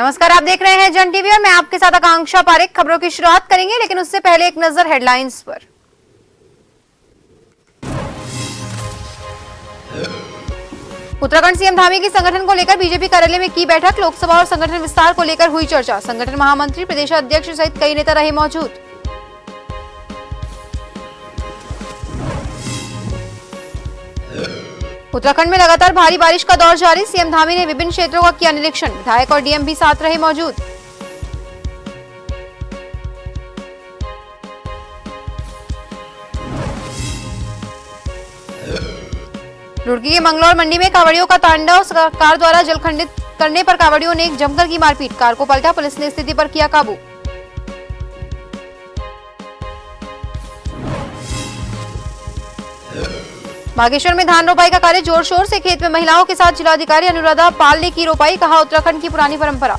नमस्कार, आप देख रहे हैं जन टीवी और मैं आपके साथ आकांक्षा पारेख। खबरों की शुरुआत करेंगे, लेकिन उससे पहले एक नजर हेडलाइंस पर। उत्तराखंड सीएम धामी की संगठन को लेकर बीजेपी कार्यालय में की बैठक। लोकसभा और संगठन विस्तार को लेकर हुई चर्चा। संगठन महामंत्री, प्रदेशाध्यक्ष सहित कई नेता रहे मौजूद। उत्तराखंड में लगातार भारी बारिश का दौर जारी। सीएम धामी ने विभिन्न क्षेत्रों का किया निरीक्षण। विधायक और डीएम भी साथ रहे मौजूद। रुड़की के मंगलौर मंडी में कांवड़ियों का तांडव। कार द्वारा जल खंडित करने पर कांवड़ियों ने जमकर की मारपीट। कार को पलटा, पुलिस ने स्थिति पर किया काबू। बागेश्वर में धान रोपाई का कार्य जोर शोर से। खेत में महिलाओं के साथ जिलाधिकारी अनुराधा पाल ने की रोपाई। कहा, उत्तराखंड की पुरानी परंपरा।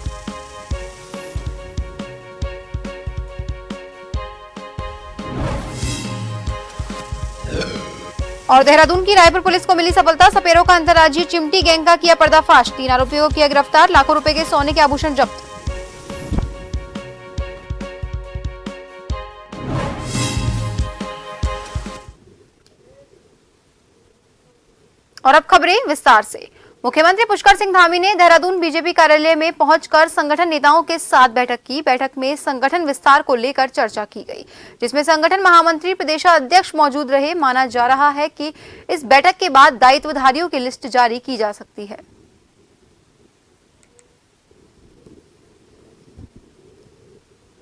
और देहरादून की रायपुर पुलिस को मिली सफलता। सपेरों का अंतर्राज्यीय चिमटी गैंग का किया पर्दाफाश। 3 आरोपियों को किया गिरफ्तार। लाखों रुपए के सोने के आभूषण जब्त। और अब खबरें विस्तार से। मुख्यमंत्री पुष्कर सिंह धामी ने देहरादून बीजेपी कार्यालय में पहुंचकर संगठन नेताओं के साथ बैठक की। बैठक में संगठन विस्तार को लेकर चर्चा की गई, जिसमें संगठन महामंत्री, प्रदेशाध्यक्ष मौजूद रहे। माना जा रहा है कि इस बैठक के बाद दायित्वधारियों की लिस्ट जारी की जा सकती है।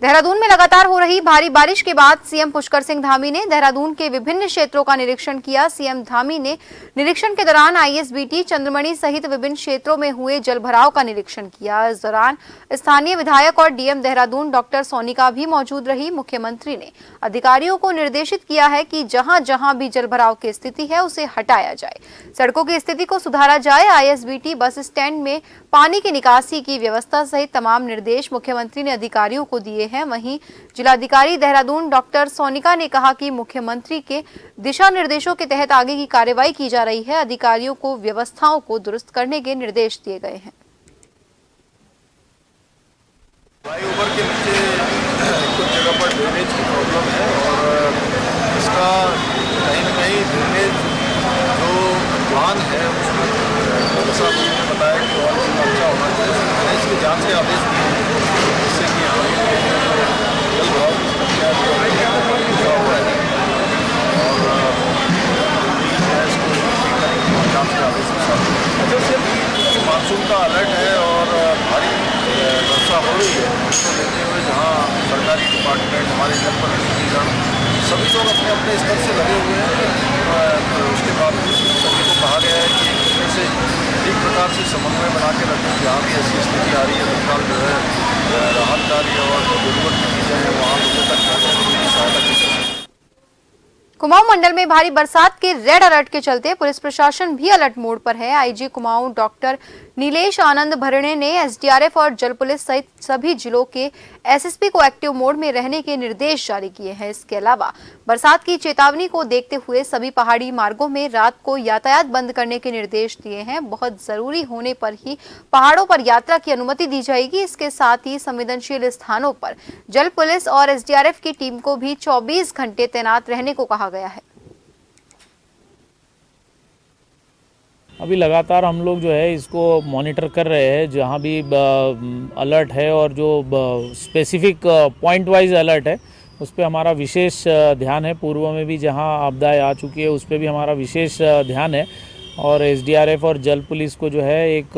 देहरादून में लगातार हो रही भारी बारिश के बाद सीएम पुष्कर सिंह धामी ने देहरादून के विभिन्न क्षेत्रों का निरीक्षण किया। सीएम धामी ने निरीक्षण के दौरान आईएसबीटी, चंद्रमणि सहित विभिन्न क्षेत्रों में हुए जलभराव का निरीक्षण किया। इस दौरान स्थानीय विधायक और डीएम देहरादून डॉक्टर सोनिका भी मौजूद रही। मुख्यमंत्री ने अधिकारियों को निर्देशित किया है कि जहां जहां भी जलभराव की स्थिति है उसे हटाया जाए, सड़कों की स्थिति को सुधारा जाए। आईएसबीटी बस स्टैंड में पानी की निकासी की व्यवस्था सहित तमाम निर्देश मुख्यमंत्री ने अधिकारियों को दिए हैं। वहीं जिलाधिकारी देहरादून डॉक्टर सोनिका ने कहा कि मुख्यमंत्री के दिशा निर्देशों के तहत आगे की कार्रवाई की जा रही है। अधिकारियों को व्यवस्थाओं को दुरुस्त करने के निर्देश दिए गए हैं। फ्लाईओवर के नीचे कुछ जगह पर ड्रेनेज की प्रॉब्लम है और इसका कहीं न कहीं ड्रेनेज जो प्लान है उसमें साहब ने बताया कि और अच्छा होना चाहिए। मैंने इसकी जांच के आदेश दिए जिससे कि हमारी जलभराव की समस्या जो है और इसको जांच के आदेश के साथ जैसे मानसून का अलर्ट है और भारी वर्षा हो रही है, इसको देखते हुए जहाँ सरकारी डिपार्टमेंट, हमारे जनप्रतिनिधिगण सभी लोग अपने अपने स्तर से लगे हुए हैं। उसके बावजूद सभी को कहा गया है कि एक दूसरे से ठीक प्रकार से समन्वय बना के रखें। जहाँ भी ऐसी स्थिति आ रही है तत्काल जो है राहत कार्य और जरूरत की चीज़ें हैं वहाँ लोगों तक पहुँचाने की सहायता की जाए। कुमाऊं मंडल में भारी बरसात के रेड अलर्ट के चलते पुलिस प्रशासन भी अलर्ट मोड पर है। आईजी कुमाऊं डॉक्टर नीलेश आनंद भरणे ने एसडीआरएफ और जल पुलिस सहित सभी जिलों के एसएसपी को एक्टिव मोड में रहने के निर्देश जारी किए हैं। इसके अलावा बरसात की चेतावनी को देखते हुए सभी पहाड़ी मार्गों में रात को यातायात बंद करने के निर्देश दिए हैं। बहुत जरूरी होने पर ही पहाड़ों पर यात्रा की अनुमति दी जाएगी। इसके साथ ही संवेदनशील स्थानों पर जल पुलिस और एसडीआरएफ की टीम को भी 24 घंटे तैनात रहने को कहा गया है। अभी लगातार हम लोग जो है इसको मॉनिटर कर रहे हैं। जहाँ भी अलर्ट है और जो स्पेसिफिक पॉइंट वाइज अलर्ट है उस पर हमारा विशेष ध्यान है। पूर्व में भी जहाँ आपदाएं आ चुकी है उस पर भी हमारा विशेष ध्यान है। और एसडीआरएफ और जल पुलिस को जो है एक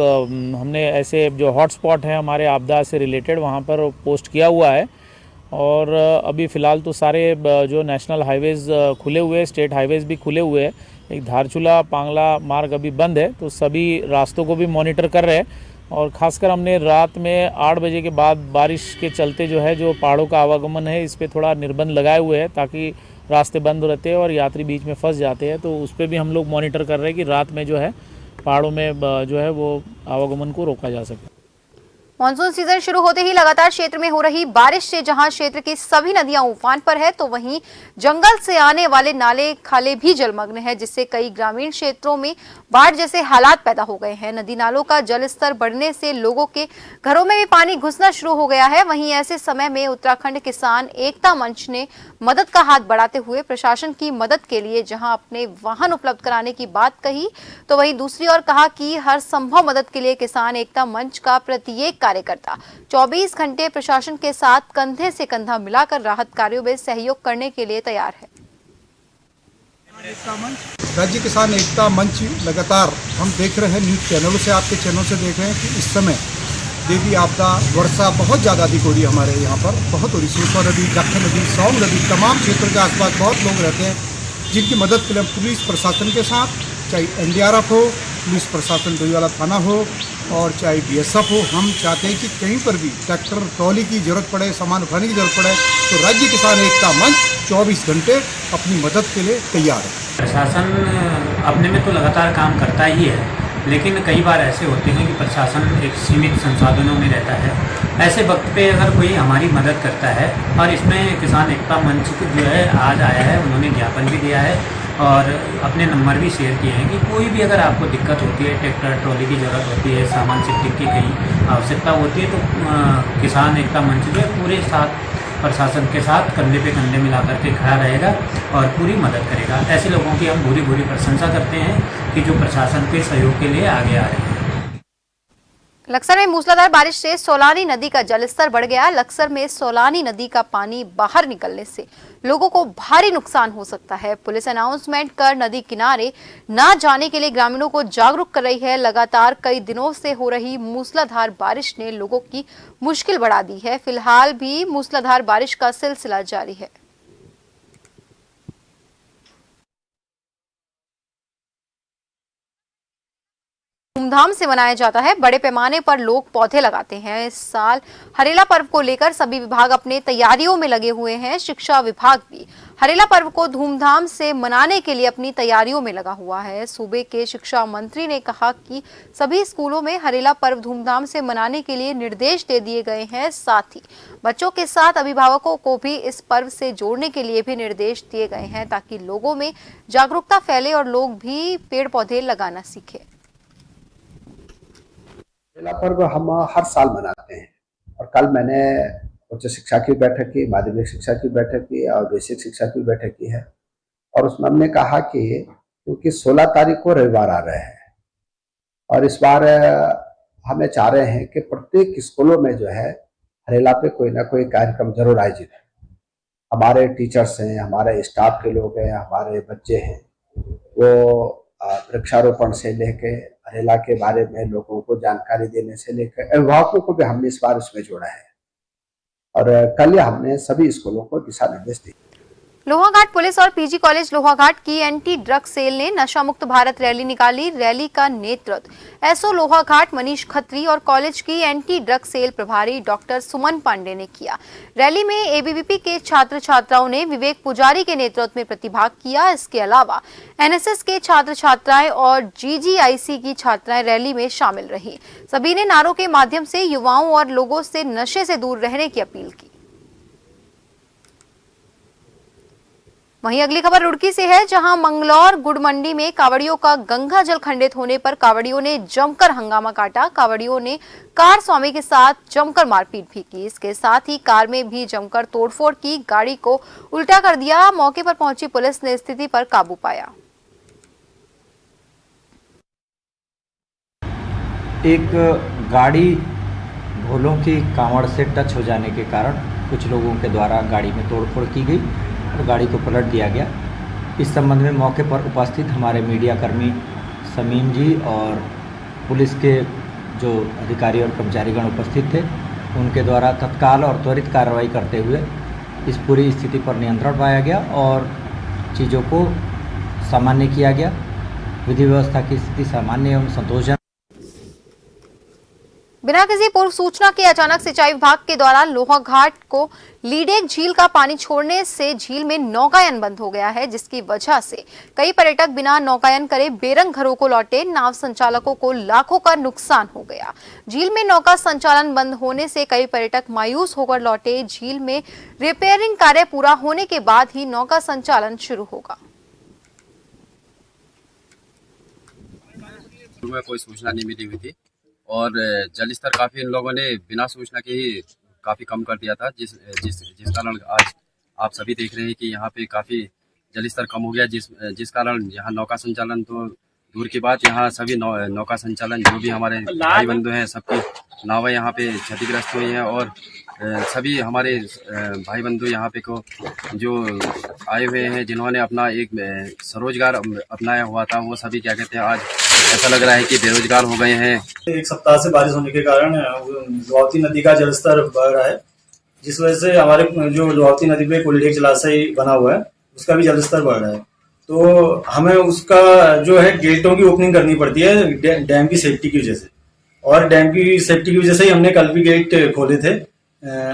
हमने ऐसे जो हॉटस्पॉट है हमारे आपदा से रिलेटेड वहाँ पर पोस्ट किया हुआ है। और अभी फ़िलहाल तो सारे जो नेशनल हाईवेज़ खुले हुए हैं, स्टेट हाईवेज़ भी खुले हुए हैं। एक धारचूला पांगला मार्ग अभी बंद है, तो सभी रास्तों को भी मॉनिटर कर रहे हैं। और ख़ासकर हमने रात में 8 बजे के बाद बारिश के चलते जो है जो पहाड़ों का आवागमन है इस पर थोड़ा निर्बंध लगाए हुए हैं, ताकि रास्ते बंद रहते हैं और यात्री बीच में फंस जाते हैं। तो उस पर भी हम लोग मॉनिटर कर रहे हैं कि रात में जो है पहाड़ों में जो है वो आवागमन को रोका जा सके। मानसून सीजन शुरू होते ही लगातार क्षेत्र में हो रही बारिश से जहां क्षेत्र की सभी नदियां उफान पर है, तो वहीं जंगल से आने वाले नाले खाले भी जलमग्न है, जिससे कई ग्रामीण क्षेत्रों में बाढ़ जैसे हालात पैदा हो गए हैं। नदी नालों का जल स्तर बढ़ने से लोगों के घरों में भी पानी घुसना शुरू हो गया है। वहीं ऐसे समय में उत्तराखंड किसान एकता मंच ने मदद का हाथ बढ़ाते हुए प्रशासन की मदद के लिए जहां अपने वाहन उपलब्ध कराने की बात कही, तो वहीं दूसरी ओर कहा कि हर संभव मदद के लिए किसान एकता मंच का प्रत्येक कार्यकर्ता 24 घंटे प्रशासन के साथ कंधे से कंधा मिलाकर राहत कार्यों में सहयोग करने के लिए तैयार है। राज्य किसान एकता मंच लगातार हम देख रहे हैं, न्यूज़ चैनलों से, आपके चैनल से देख रहे हैं कि इस समय देवी आपदा, वर्षा बहुत ज़्यादा अधिक हो रही है हमारे यहाँ पर, बहुत हो रही। सूपा नदी, दक्ष नदी, सौंग नदी, तमाम क्षेत्रों के आसपास बहुत लोग रहते हैं जिनकी मदद के लिए पुलिस प्रशासन के साथ, चाहे NDRF हो, पुलिस प्रशासन डोईवाला थाना हो और चाहे BSF हो, हम चाहते हैं कि कहीं पर भी ट्रैक्टर ट्रॉली की ज़रूरत पड़े, सामान उठाने की ज़रूरत पड़े तो राज्य किसान एकता मंच 24 घंटे अपनी मदद के लिए तैयार है। प्रशासन अपने में तो लगातार काम करता ही है, लेकिन कई बार ऐसे होते हैं कि प्रशासन एक सीमित संसाधनों में रहता है। ऐसे वक्त पे अगर कोई हमारी मदद करता है, और इसमें किसान एकता मंच जो है आज आया है, उन्होंने ज्ञापन भी दिया है और अपने नंबर भी शेयर किए हैं कि कोई भी अगर आपको दिक्कत होती है, ट्रैक्टर ट्रॉली की ज़रूरत होती है, सामान शिफ्टिंग की कहीं आवश्यकता होती है, तो किसान एकता मंच जो है पूरे साथ प्रशासन के साथ कंधे पे कंधे मिला करके खड़ा रहेगा और पूरी मदद करेगा। ऐसे लोगों की हम भूरी भूरी प्रशंसा करते हैं कि जो प्रशासन के सहयोग के लिए आगे आ रहे हैं। लक्सर में मूसलाधार बारिश से सोलानी नदी का जलस्तर बढ़ गया। लक्सर में सोलानी नदी का पानी बाहर निकलने से लोगों को भारी नुकसान हो सकता है। पुलिस अनाउंसमेंट कर नदी किनारे न जाने के लिए ग्रामीणों को जागरूक कर रही है। लगातार कई दिनों से हो रही मूसलाधार बारिश ने लोगों की मुश्किल बढ़ा दी है। फिलहाल भी मूसलाधार बारिश का सिलसिला जारी है। धूमधाम से मनाया जाता है। बड़े पैमाने पर लोग पौधे लगाते हैं। इस साल हरेला पर्व को लेकर सभी विभाग अपने तैयारियों में लगे हुए हैं। शिक्षा विभाग भी हरेला पर्व को धूमधाम से मनाने के लिए अपनी तैयारियों में लगा हुआ है। सूबे के शिक्षा मंत्री ने कहा कि सभी स्कूलों में हरेला पर्व धूमधाम से मनाने के लिए निर्देश दे दिए गए हैं। साथ ही बच्चों के साथ अभिभावकों को भी इस पर्व से जोड़ने के लिए भी निर्देश दिए गए हैं, ताकि लोगों में जागरूकता फैले और लोग भी पेड़ पौधे लगाना सीखें। हरेला पर्व हम हर साल मनाते हैं और कल मैंने उच्च शिक्षा की बैठक की, माध्यमिक शिक्षा की बैठक की और बेसिक शिक्षा की बैठक की है और उसमें हमने कहा कि क्योंकि 16 तारीख को रविवार आ रहे हैं और इस बार हमें चाह रहे हैं कि प्रत्येक स्कूलों में जो है हरेला पे कोई ना कोई कार्यक्रम जरूर आयोजित है। हमारे टीचर्स हैं, हमारे स्टाफ के लोग हैं, हमारे बच्चे हैं, वो वृक्षारोपण से लेके हरेला के बारे में लोगों को जानकारी देने से लेकर अभिभावकों को भी हमने इस बार उसमें जोड़ा है और कल हमने सभी स्कूलों को दिशा निर्देश दिए। लोहाघाट पुलिस और PG कॉलेज लोहाघाट की एंटी ड्रग सेल ने नशा मुक्त भारत रैली निकाली। रैली का नेतृत्व SO लोहाघाट मनीष खत्री और कॉलेज की एंटी ड्रग सेल प्रभारी डॉक्टर सुमन पांडे ने किया। रैली में ABVP के छात्र छात्राओं ने विवेक पुजारी के नेतृत्व में प्रतिभाग किया। इसके अलावा NSS के छात्र छात्राएं और GGIC की छात्राएं रैली में शामिल रही। सभी ने नारों के माध्यम से युवाओं और लोगों से नशे से दूर रहने की अपील की। वहीं अगली खबर रुड़की से है, जहां मंगलौर गुड़ मंडी में कावड़ियों का गंगा जल खंडित होने पर कावड़ियों ने जमकर हंगामा काटा। कावड़ियों ने कार स्वामी के साथ जमकर मारपीट भी की। इसके साथ ही कार में भी जमकर तोड़फोड़ की, गाड़ी को उल्टा कर दिया। मौके पर पहुंची पुलिस ने स्थिति पर काबू पाया। एक गाड़ी भोलों की कांवड़ से टच हो जाने के कारण कुछ लोगों के द्वारा गाड़ी में तोड़फोड़ की गई और गाड़ी को पलट दिया गया। इस संबंध में मौके पर उपस्थित हमारे मीडिया कर्मी समीम जी और पुलिस के जो अधिकारी और कर्मचारीगण उपस्थित थे, उनके द्वारा तत्काल और त्वरित कार्रवाई करते हुए इस पूरी स्थिति पर नियंत्रण पाया गया और चीज़ों को सामान्य किया गया। विधि व्यवस्था की स्थिति सामान्य एवं संतोषजनक। बिना किसी पूर्व सूचना के अचानक सिंचाई विभाग के द्वारा लोहाघाट को लीडेक झील का पानी छोड़ने से झील में नौकायन बंद हो गया है, जिसकी वजह से कई पर्यटक बिना नौकायन करे बेरंग घरों को लौटे। नाव संचालकों को लाखों का नुकसान हो गया। झील में नौका संचालन बंद होने से कई पर्यटक मायूस होकर लौटे। झील में रिपेयरिंग कार्य पूरा होने के बाद ही नौका संचालन शुरू होगा। कोई सूचना नहीं मिली हुई थी और जल स्तर काफी इन लोगों ने बिना सूचना के ही काफी कम कर दिया था, जिस कारण आज आप सभी देख रहे हैं कि यहाँ पे काफी जल स्तर कम हो गया, जिस कारण यहाँ नौका संचालन तो दूर की बात, यहाँ सभी नौका संचालन जो भी हमारे भाई बंधु हैं सबकी नावें यहाँ पे क्षतिग्रस्त हुई हैं और सभी हमारे भाई बंधु यहाँ पे को जो आए हुए हैं जिन्होंने अपना एक स्वरोजगार अपनाया हुआ था, वो सभी क्या कहते हैं आज ऐसा लग रहा है कि बेरोजगार हो गए हैं। एक सप्ताह से बारिश होने के कारण लोहावती नदी का जलस्तर बढ़ रहा है, जिस वजह से हमारे जो लोहावती नदी पे कोल्डेक जलाशय बना हुआ है उसका भी जलस्तर बढ़ रहा है। तो हमें उसका जो है गेटों की ओपनिंग करनी पड़ती है डैम की सेफ्टी की वजह से, और डैम की सेफ्टी की वजह से ही हमने कल भी गेट खोले थे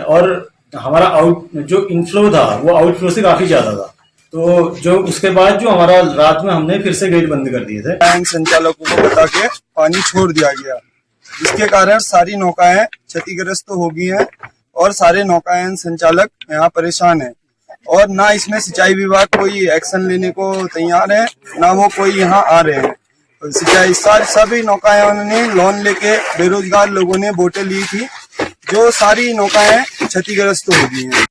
और हमारा जो इनफ्लो था वो आउटफ्लो से काफी ज्यादा था। तो जो उसके बाद जो हमारा रात में हमने फिर से गेट बंद कर दिए थे। बैंक संचालकों को बता के पानी छोड़ दिया गया, जिसके कारण सारी नौकाएं क्षतिग्रस्त तो हो गई हैं और सारे नौकायन संचालक यहाँ परेशान हैं और ना इसमें सिंचाई विभाग कोई एक्शन लेने को तैयार है, ना वो कोई यहाँ आ रहे हैं। सिंचाई सभी नौकाओं ने लोन लेके बेरोजगार लोगों ने बोटें ली थी, जो सारी नौकाएं क्षतिग्रस्त हो गई हैं।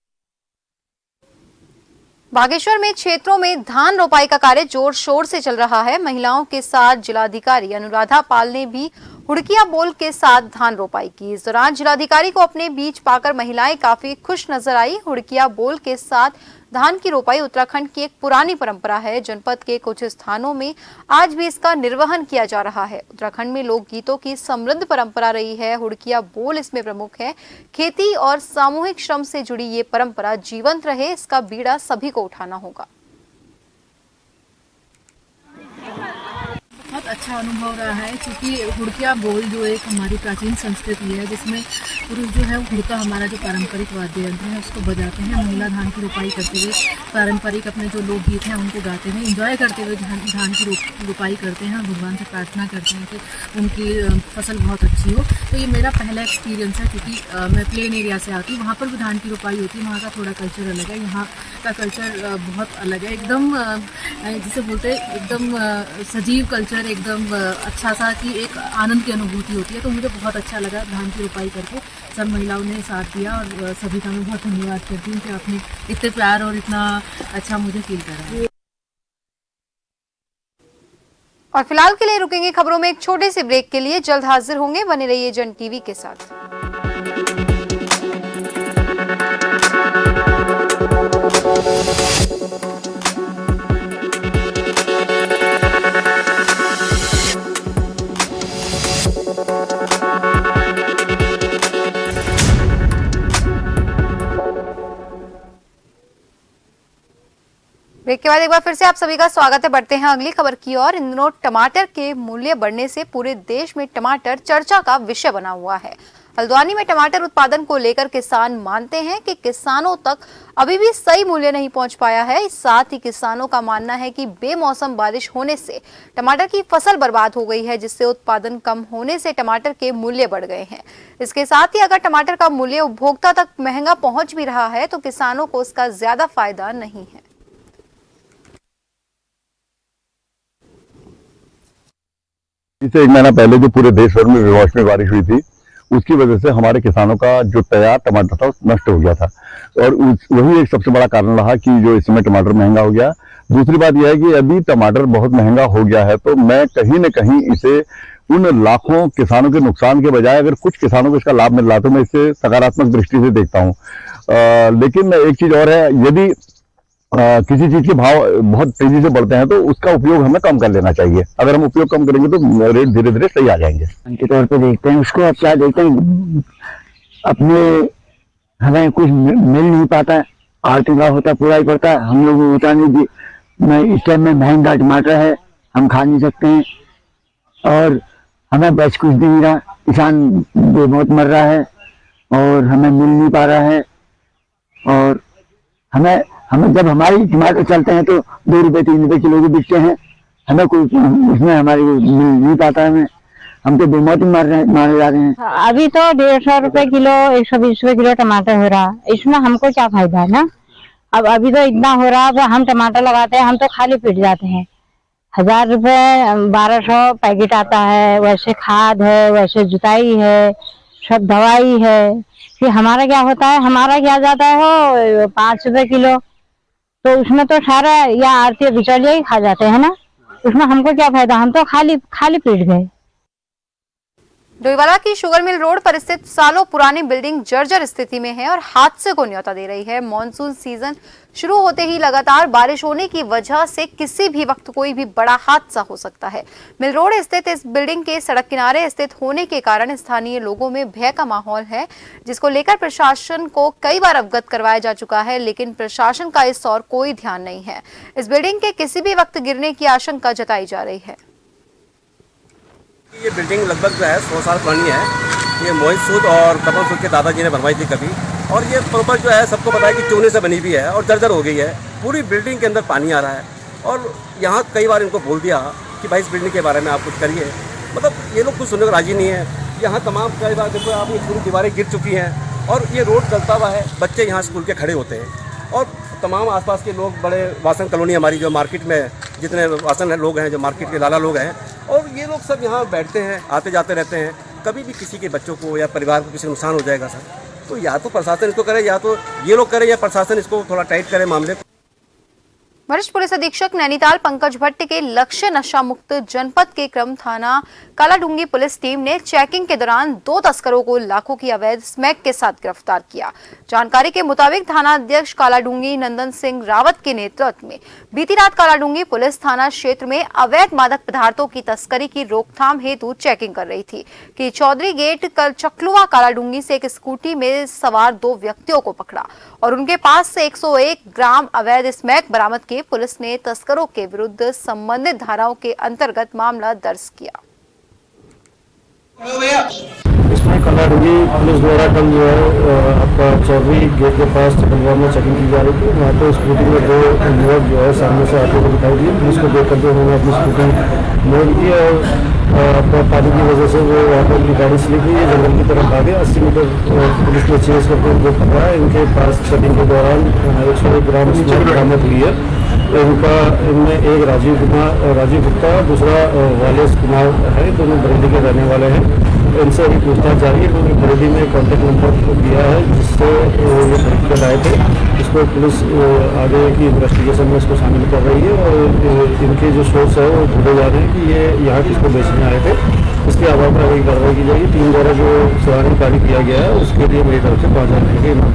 बागेश्वर में क्षेत्रों में धान रोपाई का कार्य जोर शोर से चल रहा है। महिलाओं के साथ जिलाधिकारी अनुराधा पाल ने भी हुड़किया बोल के साथ धान रोपाई की। इस दौरान जिलाधिकारी को अपने बीच पाकर महिलाएं काफी खुश नजर आई। हुड़किया बोल के साथ धान की रोपाई उत्तराखंड की एक पुरानी परंपरा है। जनपद के कुछ स्थानों में आज भी इसका निर्वहन किया जा रहा है। उत्तराखंड में लोक गीतों की समृद्ध परंपरा रही है। हुड़किया बोल इसमें प्रमुख है। खेती और सामूहिक श्रम से जुड़ी ये परंपरा जीवंत रहे, इसका बीड़ा सभी को उठाना होगा। बहुत अच्छा अनुभव रहा है, क्योंकि हुड़किया बोल जो एक हमारी प्राचीन संस्कृति है, जिसमें पुरुष जो है हुड़का हमारा जो पारंपरिक वाद्य यंत्र है उसको बजाते हैं, महिला धान की रोपाई करते हुए पारंपरिक अपने जो लोकगीत हैं उनको गाते हुए एंजॉय करते हुए धान की रोपाई करते हैं। भगवान से प्रार्थना करते हैं कि उनकी फसल बहुत अच्छी हो। तो ये मेरा पहला एक्सपीरियंस है, क्योंकि मैं प्लेन एरिया से आती हूँ, वहाँ पर भी धान की रोपाई होती है। वहाँ का थोड़ा कल्चर अलग है, यहाँ का कल्चर बहुत अलग है, एकदम जिसे बोलते हैं एकदम सजीव कल्चर, एकदम अच्छा सा कि एक आनंद की अनुभूति होती है। तो मुझे बहुत अच्छा लगा धान की रोपाई करके। सब महिलाओं ने साथ दिया और सभी का मैं बहुत धन्यवाद करती हूँ कि आपने इतने प्यार और इतना अच्छा मुझे फील करा। और फिलहाल के लिए रुकेंगे खबरों में एक छोटे से ब्रेक के लिए। जल्द हाजिर होंगे, बने रहिए जन टीवी के साथ। ब्रेक के बाद एक बार फिर से आप सभी का स्वागत है। बढ़ते हैं अगली खबर की ओर। इन दिनों टमाटर के मूल्य बढ़ने से पूरे देश में टमाटर चर्चा का विषय बना हुआ है। हल्द्वानी में टमाटर उत्पादन को लेकर किसान मानते हैं कि किसानों तक अभी भी सही मूल्य नहीं पहुंच पाया है। साथ ही किसानों का मानना है कि बेमौसम बारिश होने से टमाटर की फसल बर्बाद हो गई है, जिससे उत्पादन कम होने से टमाटर के मूल्य बढ़ गए हैं। इसके साथ ही अगर टमाटर का मूल्य उपभोक्ता तक महंगा पहुंच भी रहा है तो किसानों को इसका ज्यादा फायदा नहीं है। इससे एक महीना पहले जो पूरे देश भर में बेमौसमी बारिश हुई थी, उसकी वजह से हमारे किसानों का जो तैयार टमाटर था नष्ट हो गया था और वही एक सबसे बड़ा कारण रहा कि जो इस समय टमाटर महंगा हो गया। दूसरी बात यह है कि अभी टमाटर बहुत महंगा हो गया है, तो मैं कहीं न कहीं इसे उन लाखों किसानों के नुकसान के बजाय अगर कुछ किसानों को इसका लाभ मिल रहा है तो मैं इसे सकारात्मक दृष्टि से देखता हूँ। लेकिन एक चीज और है, यदि किसी चीज के भाव बहुत तेजी से बढ़ते हैं तो उसका उपयोग हमें कम कर लेना चाहिए। अगर हम उपयोग कम करेंगे तो रेट धीरे धीरे सही आ जाएंगे। के तौर पे देखते हैं उसको। अब क्या देखते हैं, अपने हमें कुछ मिल नहीं पाता, आर्थिक का होता पूरा ही पड़ता है, हम लोग होता नहीं कि मैं इस टाइम में महंगा टमाटर है हम खा नहीं सकते हैं। और हमें बस कुछ नहीं रहा, किसान बेमौत मर रहा है और हमें मिल नहीं पा रहा है। और हमें जब हमारी टमाटर चलते हैं तो 2 रुपये 3 रुपये किलो के बिकते हैं, हमें कोई उसमें हमारी मिल नहीं पाता। हमें हम तो बेमौत मारे जा रहे हैं। अभी तो 150 रुपए किलो 120 रुपए किलो टमाटर हो रहा, इसमें हमको क्या फायदा है ना। अब अभी तो इतना हो रहा, अब हम टमाटर लगाते हैं, हम तो खाली पिट जाते हैं। 1000 रुपए 1200 पैकेट आता है, वैसे खाद है, वैसे जुताई है, सब दवाई है। फिर हमारा क्या होता है, हमारा क्या जाता है हो 5 रुपए किलो, तो उसमें तो सारा या आरती बिचौलिया ही खा जाते हैं ना, उसमें हमको क्या फायदा, हम तो खाली पिट गए। डोईवाला की शुगर मिल रोड पर स्थित सालों पुरानी बिल्डिंग जर्जर स्थिति में है और हादसे को न्योता दे रही है। मॉनसून सीजन शुरू होते ही लगातार बारिश होने की वजह से किसी भी वक्त कोई भी बड़ा हादसा हो सकता है। मिल रोड स्थित इस बिल्डिंग के सड़क किनारे स्थित होने के कारण स्थानीय लोगों में भय का माहौल है, जिसको लेकर प्रशासन को कई बार अवगत करवाया जा चुका है, लेकिन प्रशासन का इस ओर कोई ध्यान नहीं है। इस बिल्डिंग के किसी भी वक्त गिरने की आशंका जताई जा रही है। ये बिल्डिंग लगभग जो है 100 साल पुरानी है। ये मोहित सूद और कमल सूद के दादाजी ने बनवाई थी कभी, और ये प्रॉपर जो है सबको पता है कि चूने से बनी हुई है और जर्जर हो गई है। पूरी बिल्डिंग के अंदर पानी आ रहा है और यहाँ कई बार इनको बोल दिया कि भाई इस बिल्डिंग के बारे में आप कुछ करिए, मतलब ये लोग कुछ सुनने को राजी नहीं है। यहाँ तमाम कई बार देखो आप, ये पूरी दीवारें गिर चुकी हैं और ये रोड चलता हुआ है, बच्चे यहाँ स्कूल के खड़े होते हैं और तमाम आसपास के लोग, बड़े वासन कॉलोनी हमारी जो मार्केट में जितने वासन लोग हैं, जो मार्केट के लाला लोग हैं, और ये लोग सब यहाँ बैठते हैं, आते जाते रहते हैं। कभी भी किसी के बच्चों को या परिवार को किसी नुकसान हो जाएगा सर, तो या तो प्रशासन इसको करे, या तो ये लोग करें, या प्रशासन इसको थोड़ा टाइट करे मामले को। वरिष्ठ पुलिस अधीक्षक नैनीताल पंकज भट्ट के लक्ष्य नशा मुक्त जनपद के क्रम थाना कालाडूंगी पुलिस टीम ने चेकिंग के दौरान 2 तस्करों को लाखों की अवैध स्मैक के साथ गिरफ्तार किया। जानकारी के मुताबिक थाना अध्यक्ष कालाडूंगी नंदन सिंह रावत के नेतृत्व में बीती रात कालाडूंगी पुलिस थाना क्षेत्र में अवैध मादक पदार्थों की तस्करी की रोकथाम हेतु चेकिंग कर रही थी कि चौधरी गेट चकलुआ कालाडूंगी से एक स्कूटी में सवार 2 व्यक्तियों को पकड़ा और उनके पास से 101 ग्राम अवैध स्मैक बरामद किए। पुलिस ने तस्करों के विरुद्ध संबंधित धाराओं के अंतर्गत मामला दर्ज किया। इसमें कालाडूंगी पुलिस द्वारा कल जो है आपका चौधरी गेट के पास चकलुआ में चेकिंग की जा रही थी। वहाँ पे स्कूटी में 2 युवक जो है सामने से आते हुए दिखाई दिए। पुलिस को देख करके उन्होंने अपनी स्कूटी मोड़ दी और पानी की वजह से वो वहाँ पर अपनी गाड़ी स्लिप हुई, जंगल की तरफ भागे। 80 मीटर पुलिस ने चेज करके उनको पकड़ा। इनके पास चेकिंग के दौरान 101 ग्राम स्मैक बरामद हुई है। इनमें एक राजीव गुप्ता, दूसरा वालेस कुमार है, दोनों बरेली के रहने वाले हैं। इनसे अभी पूछताछ जारी है। उन्होंने बरेली में कॉन्टेक्ट नंबर दिया है जिससे ये खरीद कर आए थे। इसको पुलिस आगे की इन्वेस्टिगेशन में इसको शामिल कर रही है और इनके जो सोर्स है वो ढूंढे जा रहे हैं कि ये यहाँ किसको बेचने आए थे। इसके आधार पर अभी कार्रवाई की जाएगी। टीम द्वारा जो सवारी कार्य किया गया है उसके लिए मेरी तरफ से 5000 रुपये की इनाम।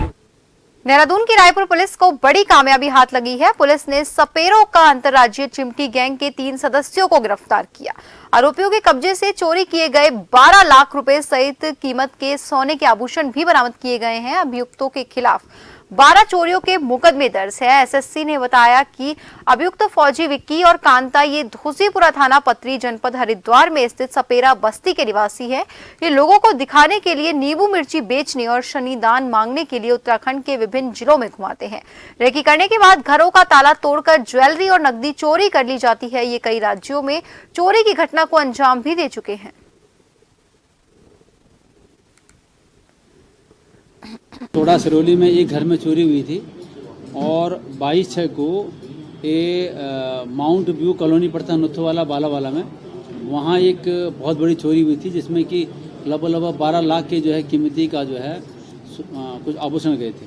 देहरादून की रायपुर पुलिस को बड़ी कामयाबी हाथ लगी है। पुलिस ने सपेरों का अंतर्राज्यीय चिमटी गैंग के 3 सदस्यों को गिरफ्तार किया। आरोपियों के कब्जे से चोरी किए गए 12 लाख रुपए सहित कीमत के सोने के आभूषण भी बरामद किए गए हैं। अभियुक्तों के खिलाफ 12 चोरियों के मुकदमे दर्ज है। एसएससी ने बताया कि अभियुक्त फौजी विक्की और कांता ये धोसीपुरा थाना पत्री जनपद हरिद्वार में स्थित सपेरा बस्ती के निवासी है। ये लोगों को दिखाने के लिए नींबू मिर्ची बेचने और शनिदान मांगने के लिए उत्तराखंड के विभिन्न जिलों में घुमाते हैं। रेकी करने के बाद घरों का ताला तोड़कर ज्वेलरी और नकदी चोरी कर ली जाती है। ये कई राज्यों में चोरी की घटना को अंजाम भी दे चुके हैं। टोडा सिरोली में एक घर में चोरी हुई थी और 22/6 को माउंट व्यू कॉलोनी पड़ता है नुथवाला बालावाला में, वहाँ एक बहुत बड़ी चोरी हुई थी जिसमें कि लगभग 12 लाख के जो है कीमती का जो है कुछ आभूषण गए थे।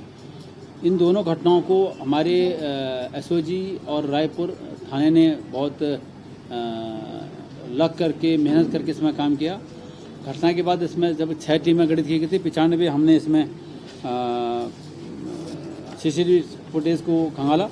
इन दोनों घटनाओं को हमारे एसओजी और रायपुर थाने ने बहुत लग करके मेहनत करके इसमें काम किया। घटना के बाद इसमें जब 6 टीमें गठित की गई थी, 95 हमने इसमें सीसीटीवी फुटेज को खंगाला।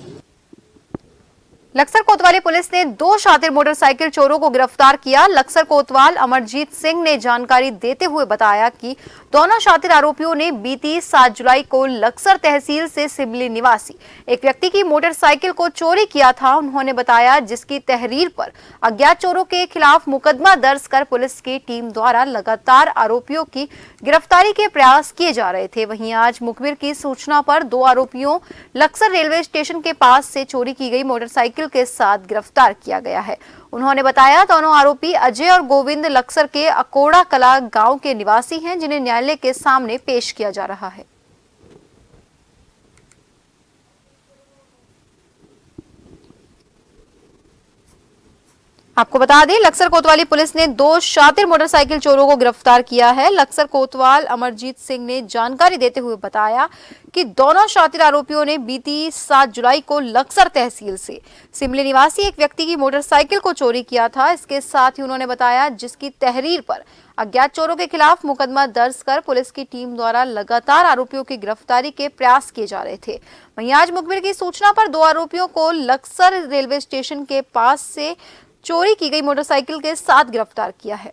लक्सर कोतवाली पुलिस ने 2 शातिर मोटरसाइकिल चोरों को गिरफ्तार किया। लक्सर कोतवाल अमरजीत सिंह ने जानकारी देते हुए बताया कि दोनों शातिर आरोपियों ने बीती 7 जुलाई को लक्सर तहसील से सिमली निवासी एक व्यक्ति की मोटरसाइकिल को चोरी किया था। उन्होंने बताया जिसकी तहरीर पर अज्ञात चोरों के खिलाफ मुकदमा दर्ज कर पुलिस की टीम द्वारा लगातार आरोपियों की गिरफ्तारी के प्रयास किए जा रहे थे। वहीं आज मुखबिर की सूचना पर 2 आरोपियों लक्सर रेलवे स्टेशन के पास से चोरी की गई मोटरसाइकिल के साथ गिरफ्तार किया गया है। उन्होंने बताया दोनों आरोपी अजय और गोविंद लक्सर के अकोड़ा कला गांव के निवासी हैं, जिन्हें न्यायालय के सामने पेश किया जा रहा है। आपको बता दें, लक्सर कोतवाली पुलिस ने 2 शातिर मोटरसाइकिल चोरों को गिरफ्तार किया है। लक्सर कोतवाल अमरजीत सिंह ने जानकारी देते हुए बताया कि दोनों शातिर आरोपियों ने बीती 7 जुलाई को लक्सर तहसील से सिमली निवासी एक व्यक्ति की मोटरसाइकिल को चोरी किया था। इसके साथ ही उन्होंने बताया जिसकी तहरीर पर अज्ञात चोरों के खिलाफ मुकदमा दर्ज कर पुलिस की टीम द्वारा लगातार आरोपियों की गिरफ्तारी के प्रयास किए जा रहे थे। वहीं आज मुखबिर की सूचना पर 2 आरोपियों को लक्सर रेलवे स्टेशन के पास से चोरी की गई मोटरसाइकिल के साथ गिरफ्तार किया है।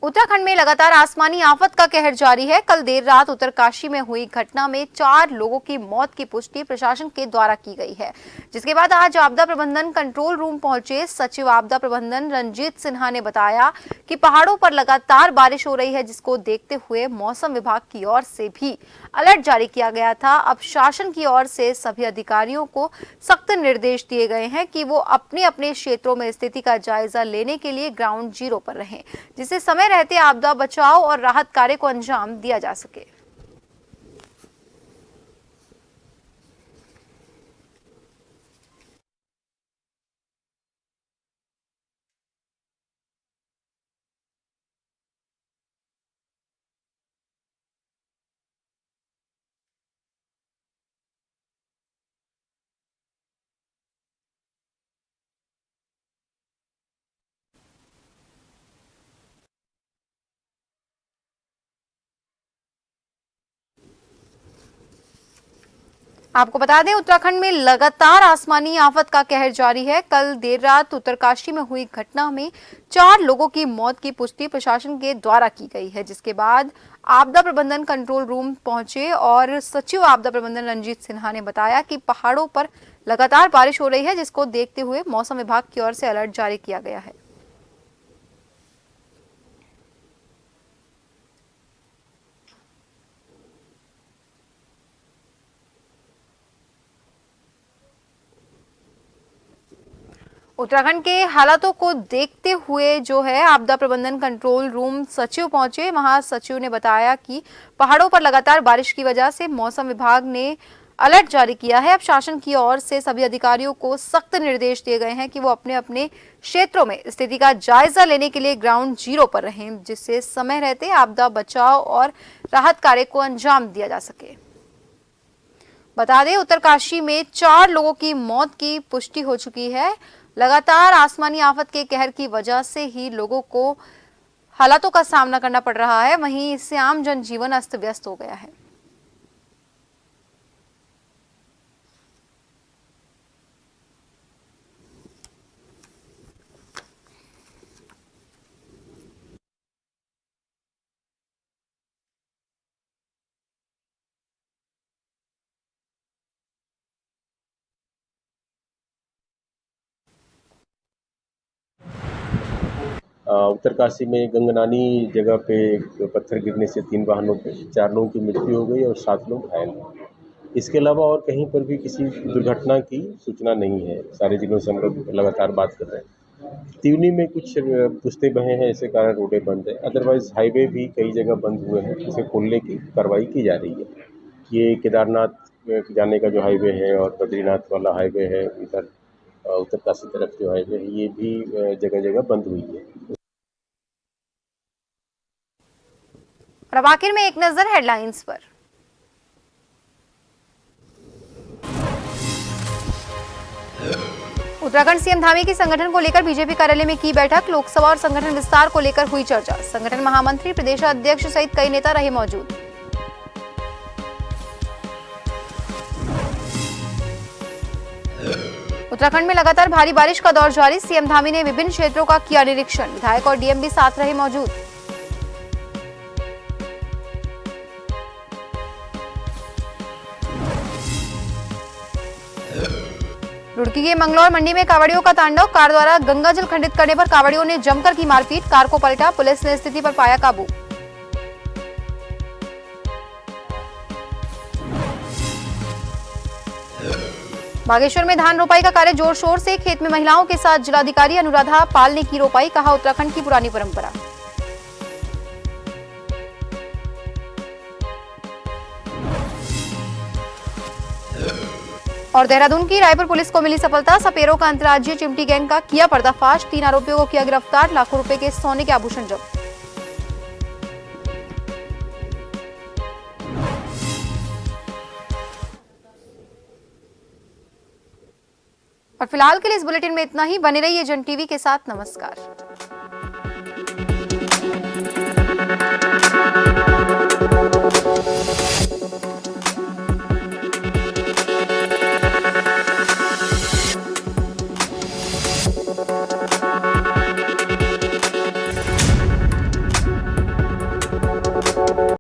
उत्तराखंड में लगातार आसमानी आफत का कहर जारी है। कल देर रात उत्तरकाशी में हुई घटना में 4 लोगों की मौत की पुष्टि प्रशासन के द्वारा की गई है, जिसके बाद आज आपदा प्रबंधन कंट्रोल रूम पहुंचे सचिव आपदा प्रबंधन रंजीत सिन्हा ने बताया कि पहाड़ों पर लगातार बारिश हो रही है, जिसको देखते हुए मौसम विभाग की ओर से भी अलर्ट जारी किया गया था। अब शासन की ओर से सभी अधिकारियों को सख्त निर्देश दिए गए हैं कि वो अपने अपने क्षेत्रों में स्थिति का जायजा लेने के लिए ग्राउंड जीरो पर रहें, जिससे समय रहते आपदा बचाव और राहत कार्य को अंजाम दिया जा सके। आपको बता दें, उत्तराखंड में लगातार आसमानी आफत का कहर जारी है। कल देर रात उत्तरकाशी में हुई घटना में 4 लोगों की मौत की पुष्टि प्रशासन के द्वारा की गई है, जिसके बाद आपदा प्रबंधन कंट्रोल रूम पहुंचे और सचिव आपदा प्रबंधन रंजीत सिन्हा ने बताया कि पहाड़ों पर लगातार बारिश हो रही है, जिसको देखते हुए मौसम विभाग की ओर से अलर्ट जारी किया गया है। उत्तराखंड के हालातों को देखते हुए जो है आपदा प्रबंधन कंट्रोल रूम सचिव पहुंचे। वहां सचिव ने बताया कि पहाड़ों पर लगातार बारिश की वजह से मौसम विभाग ने अलर्ट जारी किया है। अब शासन की ओर से सभी अधिकारियों को सख्त निर्देश दिए गए हैं कि वो अपने अपने क्षेत्रों में स्थिति का जायजा लेने के लिए ग्राउंड जीरो पर रहें, जिससे समय रहते आपदा बचाव और राहत कार्य को अंजाम दिया जा सके। बता दें, उत्तरकाशी में 4 लोगों की मौत की पुष्टि हो चुकी है। लगातार आसमानी आफत के कहर की वजह से ही लोगों को हालातों का सामना करना पड़ रहा है। वहीं इससे आम जनजीवन अस्त व्यस्त हो गया है। उत्तरकाशी में गंगनानी जगह पे पत्थर गिरने से 3 वाहनों पे 4 लोगों की मृत्यु हो गई और 7 लोग घायल हुए। इसके अलावा और कहीं पर भी किसी दुर्घटना की सूचना नहीं है। सारे जिलों से हम लोग लगातार बात कर रहे हैं। तिवनी में कुछ पुश्ते बहे हैं, इसके कारण रोडें बंद है। अदरवाइज हाईवे भी कई जगह बंद हुए हैं, इसे खोलने की कार्रवाई की जा रही है। ये केदारनाथ जाने का जो हाईवे है और बद्रीनाथ वाला हाईवे है, इधर उत्तरकाशी तरफ जो हाईवे है, ये भी जगह जगह बंद हुई है। और अब आखिर में एक नजर हेडलाइंस पर। उत्तराखंड सीएम धामी की संगठन को लेकर बीजेपी कार्यालय में की बैठक। लोकसभा और संगठन विस्तार को लेकर हुई चर्चा। संगठन महामंत्री, प्रदेशाध्यक्ष सहित कई नेता रहे मौजूद। उत्तराखंड में लगातार भारी बारिश का दौर जारी, सीएम धामी ने विभिन्न क्षेत्रों का किया निरीक्षण, विधायक और डीएम भी साथ रहे मौजूद। रुड़की के मंगलौर मंडी में कावड़ियों का तांडव, कार द्वारा गंगा जल खंडित करने पर कावड़ियों ने जमकर की मारपीट, कार को पलटा, पुलिस ने स्थिति पर पाया काबू। बागेश्वर में धान रोपाई का कार्य जोर शोर से, खेत में महिलाओं के साथ जिलाधिकारी अनुराधा पाल ने की रोपाई, कहा उत्तराखंड की पुरानी परंपरा। और देहरादून की रायपुर पुलिस को मिली सफलता, सपेरों का अंतर्राज्यीय चिमटी गैंग का किया पर्दाफाश, 3 आरोपियों को किया गिरफ्तार, लाखों रुपए के सोने के आभूषण जब्त। और फिलहाल के लिए इस बुलेटिन में इतना ही। बने रहिए जन टीवी के साथ। नमस्कार।